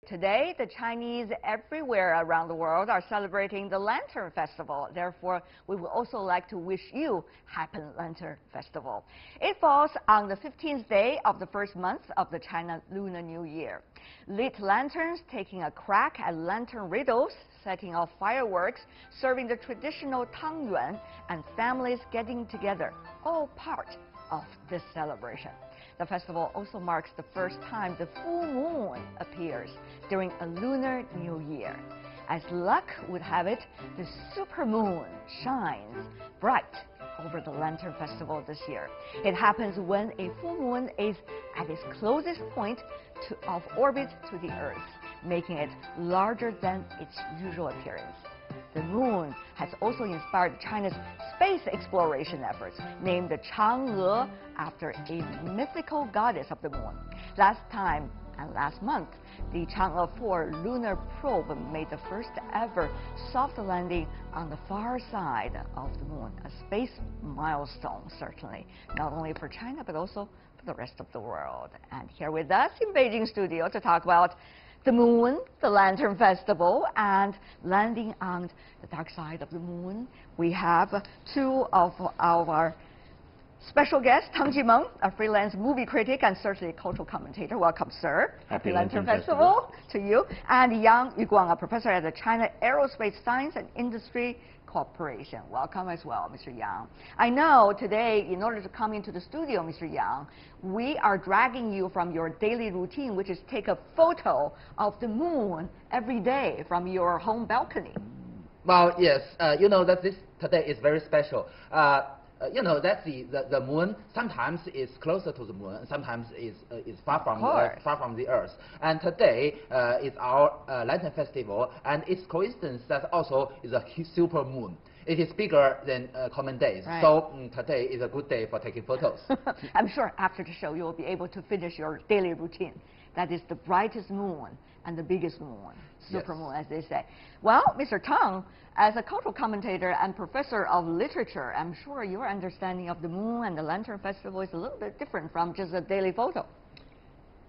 Today, the Chinese everywhere around the world are celebrating the Lantern Festival. Therefore, we would also like to wish you Happy Lantern Festival. It falls on the 15th day of the first month of the China Lunar New Year. Lit lanterns taking a crack at lantern riddles, setting off fireworks, serving the traditional Tangyuan, and families getting together, all part of this celebration. The festival also marks the first time the full moon appears during a lunar new year. As luck would have it, the supermoon shines bright over the Lantern Festival this year. It happens when a full moon is at its closest point of orbit to the Earth, making it larger than its usual appearance. The moon has also inspired China's space exploration efforts, named the Chang'e after a mythical goddess of the moon. Last month, the Chang'e 4 lunar probe made the first ever soft landing on the far side of the moon, a space milestone, certainly, not only for China, but also for the rest of the world. And here with us in Beijing studio to talk about the moon, the Lantern Festival, and landing on the dark side of the moon, we have two of our special guests, Tangyuan, a freelance movie critic and certainly a cultural commentator. Welcome, sir. Happy Lantern Festival to you. And Yang Yuguang, a professor at the China Aerospace Science and Industry Corporation. Welcome as well, Mr. Yang. I know today, in order to come into the studio, Mr. Yang, we are dragging you from your daily routine, which is take a photo of the moon every day from your home balcony. Well, yes, you know that today is very special. You know that the moon sometimes is closer to the moon, and sometimes is far from the Earth. And today is our Lantern Festival, and it's coincidence that also is a super moon. It is bigger than common days, right. So today is a good day for taking photos. I'm sure after the show you will be able to finish your daily routine. That is the brightest moon and the biggest moon, supermoon, yes, as they say. Well, Mr. Tang, as a cultural commentator and professor of literature, I'm sure your understanding of the moon and the Lantern Festival is a little bit different from just a daily photo.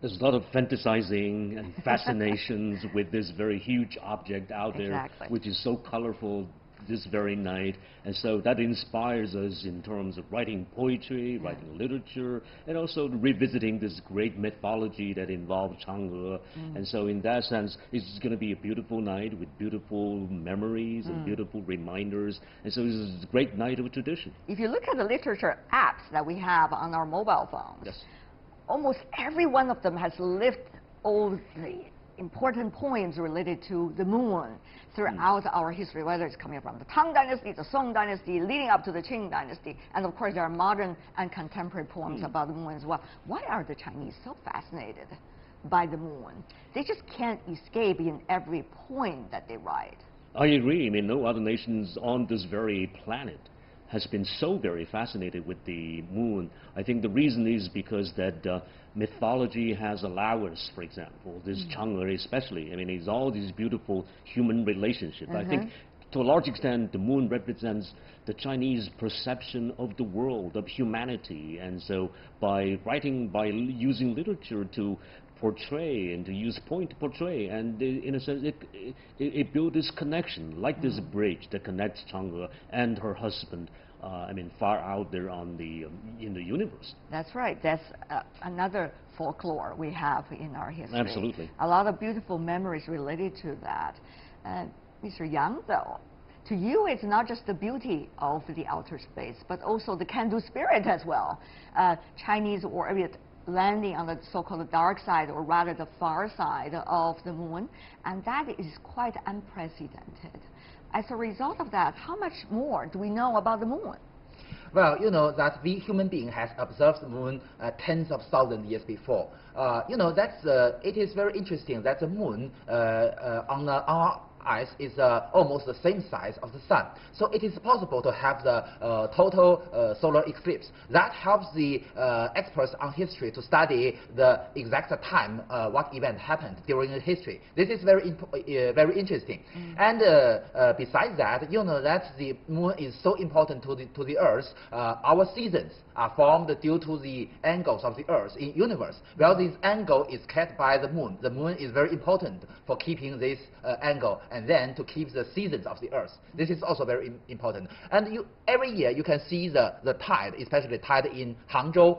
There's a lot of fantasizing and fascinations with this very huge object out there, which is so colorful this very night, and so that inspires us in terms of writing poetry, writing literature, and also revisiting this great mythology that involves Chang'e. And so in that sense, it's going to be a beautiful night with beautiful memories and beautiful reminders, and so this is a great night of tradition. If you look at the literature apps that we have on our mobile phones, yes, almost every one of them has lived all the important points related to the moon throughout our history, whether it's coming from the Tang Dynasty, the Song Dynasty, leading up to the Qing Dynasty, and of course there are modern and contemporary poems about the moon as well. Why are the Chinese so fascinated by the moon? They just can't escape in every point that they write. I agree. I mean, no other nations on this very planet has been so very fascinated with the moon. I think the reason is because that mythology has allowed us, for example, this Chang'e especially, I mean, it's all these beautiful human relationships. I think to a large extent the moon represents the Chinese perception of the world, of humanity, and so by writing, by using literature to portray and to use point to portray, and in a sense it built this connection, like this bridge that connects Chang'e and her husband, I mean, far out there on in the universe. That's right. That's another folklore we have in our history. Absolutely. A lot of beautiful memories related to that. Mr. Yang, though, to you it's not just the beauty of the outer space, but also the can-do spirit as well. Chinese orbit landing on the so-called dark side, or rather the far side of the moon, and that is quite unprecedented. As a result of that, how much more do we know about the moon? Well, you know that we human being has observed the moon tens of thousands years before. You know, it is very interesting that the moon on ice is almost the same size of the sun. So it is possible to have the total solar eclipse. That helps the experts on history to study the exact time what event happened during the history. This is very interesting. And besides that, you know that the moon is so important to the Earth. Our seasons are formed due to the angles of the Earth in universe. Well, this angle is kept by the moon. The moon is very important for keeping this angle and then to keep the seasons of the Earth. This is also very important. And every year you can see the tide, especially tide in Hangzhou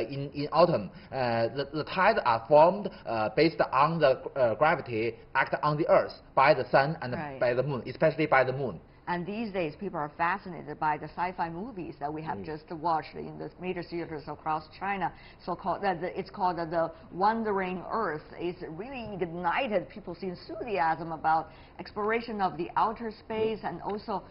in autumn. The tides are formed based on the gravity act on the Earth by the sun and by the moon, especially by the moon. And these days, people are fascinated by the sci-fi movies that we have just watched in the major theaters across China. It's called the Wandering Earth. It's really ignited people's enthusiasm about exploration of the outer space and also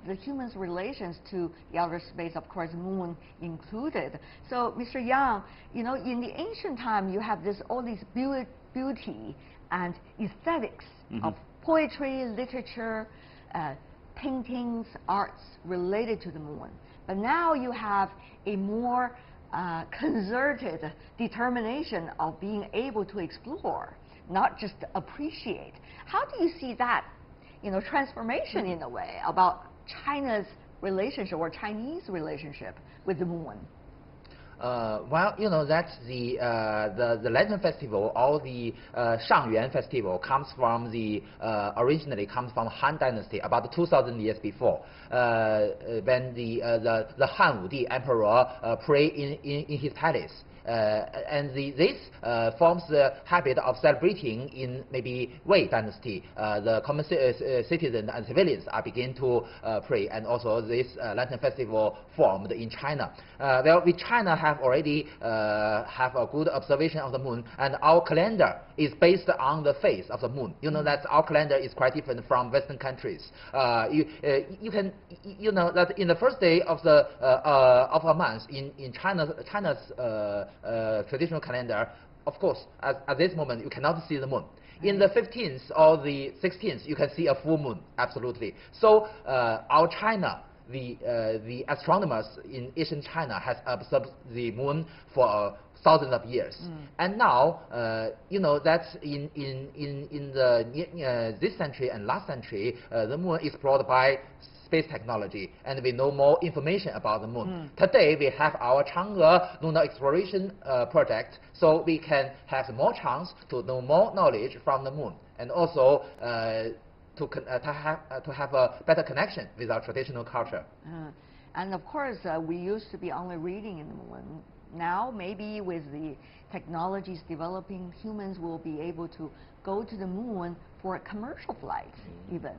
the human's relations to the outer space, of course, moon included. So, Mr. Yang, you know, in the ancient time, you have all this beauty and aesthetics of poetry, literature, paintings, arts related to the moon. But now you have a more concerted determination of being able to explore, not just appreciate. How do you see that, you know, transformation in a way about China's relationship or Chinese relationship with the moon? Well, you know that the Lantern Festival or the Shang'e festival comes from originally comes from Han Dynasty about 2,000 years before, when the Han Wudi Emperor prayed in his palace. And this forms the habit of celebrating in maybe Wei Dynasty. The common citizens and civilians are begin to pray, and also this Lantern Festival formed in China. Well, China have already have a good observation of the moon, and our calendar is based on the phase of the moon. You know that our calendar is quite different from Western countries. You know that in the first day of a month in China's traditional calendar, of course, at this moment you cannot see the moon. In the 15th or the 16th, you can see a full moon, absolutely. So our China, the astronomers in Eastern China has observed the moon for thousands of years. And now, you know that in this century and last century, the moon is explored by space technology, and we know more information about the moon. Today, we have our Chang'e lunar exploration project, so we can have more chance to know more knowledge from the moon, and also to have a better connection with our traditional culture. And of course, we used to be only reading in the moon. Now, maybe with the technologies developing, humans will be able to go to the moon for commercial flights, even.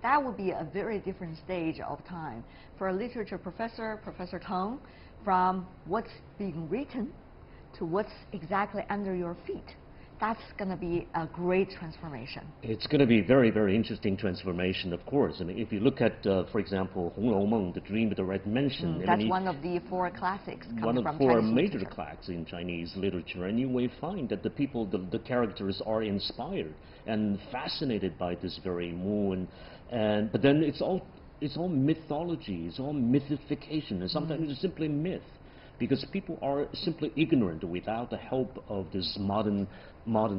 That would be a very different stage of time. For a literature professor, Professor Teng, from what's being written to what's exactly under your feet, that's going to be a great transformation. It's going to be very, very interesting transformation, of course. I mean, if you look at, for example, Hong Lou Meng, the Dream of the Red Mansion. That's one of the four classics coming one of from four Chinese major literature. classics in Chinese literature, and you will find that the people, the characters are inspired and fascinated by this very moon. But then it's all mythology, it's all mythification, and sometimes it's simply myth, because people are simply ignorant without the help of this modern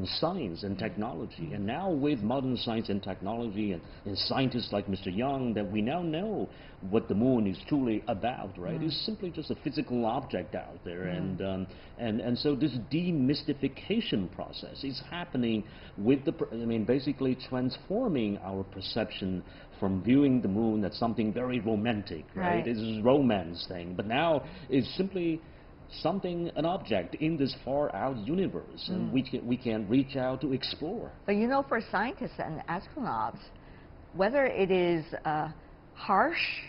science and technology. And now with modern science and technology and scientists like Mr. Yang, that we now know what the moon is truly about, right? It's simply just a physical object out there, and so this demystification process is happening with basically transforming our perception from viewing the moon as something very romantic, right? It's a romance thing, but now it's simply an object in this far out universe, and we can reach out to explore. But you know, for scientists and astronauts, whether it is a harsh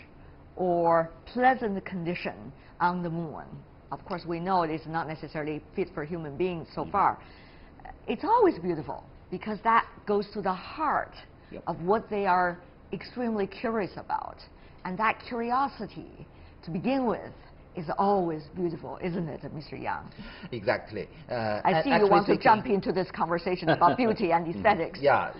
or pleasant condition on the moon, of course we know it is not necessarily fit for human beings so far, it's always beautiful, because that goes to the heart of what they are extremely curious about. And that curiosity, to begin with, is always beautiful, isn't it, Mr. Yang? Exactly. I see you want to jump into this conversation about beauty and aesthetics. Yeah,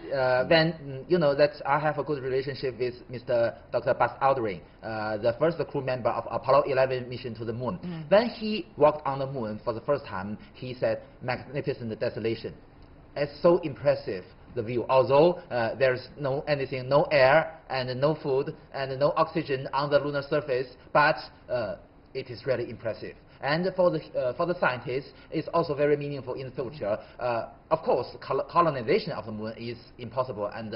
when you know that I have a good relationship with Dr. Buzz Aldrin, the first crew member of Apollo 11 mission to the moon. When he walked on the moon for the first time, he said, "Magnificent desolation." It's so impressive, the view. Although there's no air and no food and no oxygen on the lunar surface, but it is really impressive. And for the scientists, it's also very meaningful in the future. Of course, colonization of the moon is impossible and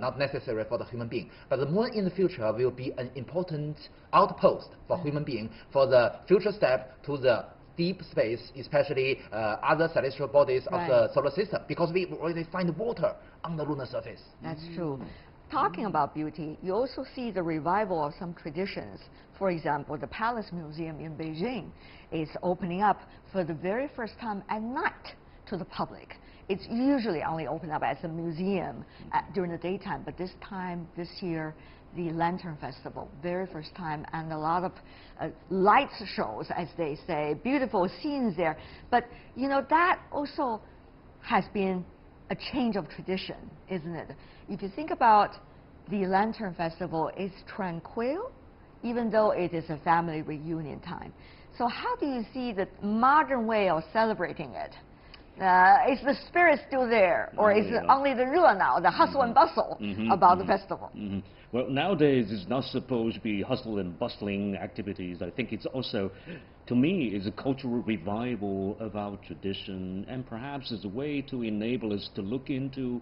not necessary for the human being. But the moon in the future will be an important outpost for human being for the future step to the deep space, especially other celestial bodies of the solar system, because we already find water on the lunar surface. That's true. Talking about beauty, you also see the revival of some traditions. For example, the Palace Museum in Beijing is opening up for the very first time at night to the public. It's usually only open up as a museum during the daytime, but this year, the Lantern Festival, very first time, and a lot of lights shows, as they say, beautiful scenes there. But you know, that also has been a change of tradition, isn't it? If you think about the Lantern Festival, it's tranquil, even though it is a family reunion time. So how do you see the modern way of celebrating it? Is the spirit still there, or is it only the 热闹, the hustle and bustle about the festival? Well, nowadays it's not supposed to be hustle and bustling activities. I think it's also, to me, is a cultural revival of our tradition, and perhaps is a way to enable us to look into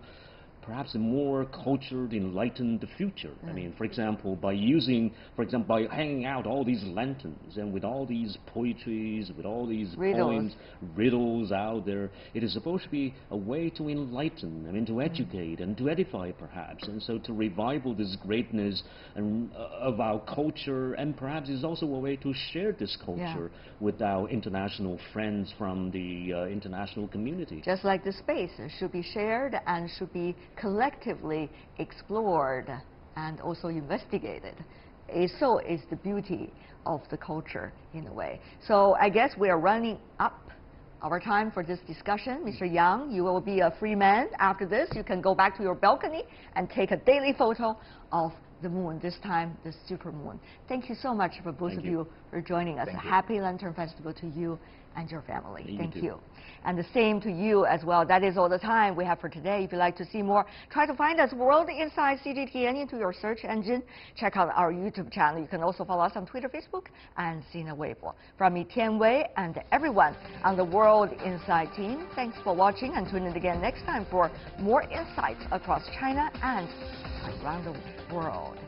perhaps a more cultured, enlightened future. I mean, for example, by hanging out all these lanterns and with all these poetries, with all these poems, riddles out there, it is supposed to be a way to enlighten, I mean, to educate and to edify, perhaps, and so to revival this greatness and, of our culture, and perhaps is also a way to share this culture with our international friends from the international community. Just like the space should be shared and should be collectively explored and also investigated. So is the beauty of the culture in a way. So I guess we are running up our time for this discussion. Mr. Yang, you will be a free man after this. You can go back to your balcony and take a daily photo of the moon, this time the supermoon. Thank you so much for both of you for joining us. Happy Lantern Festival to you and your family. Thank you. And the same to you as well. That is all the time we have for today. If you'd like to see more, try to find us World Inside CGTN into your search engine. Check out our YouTube channel. You can also follow us on Twitter, Facebook, and Sina Weibo. From me, Tian Wei, and everyone on the World Inside team, thanks for watching, and tune in again next time for more insights across China and around the world.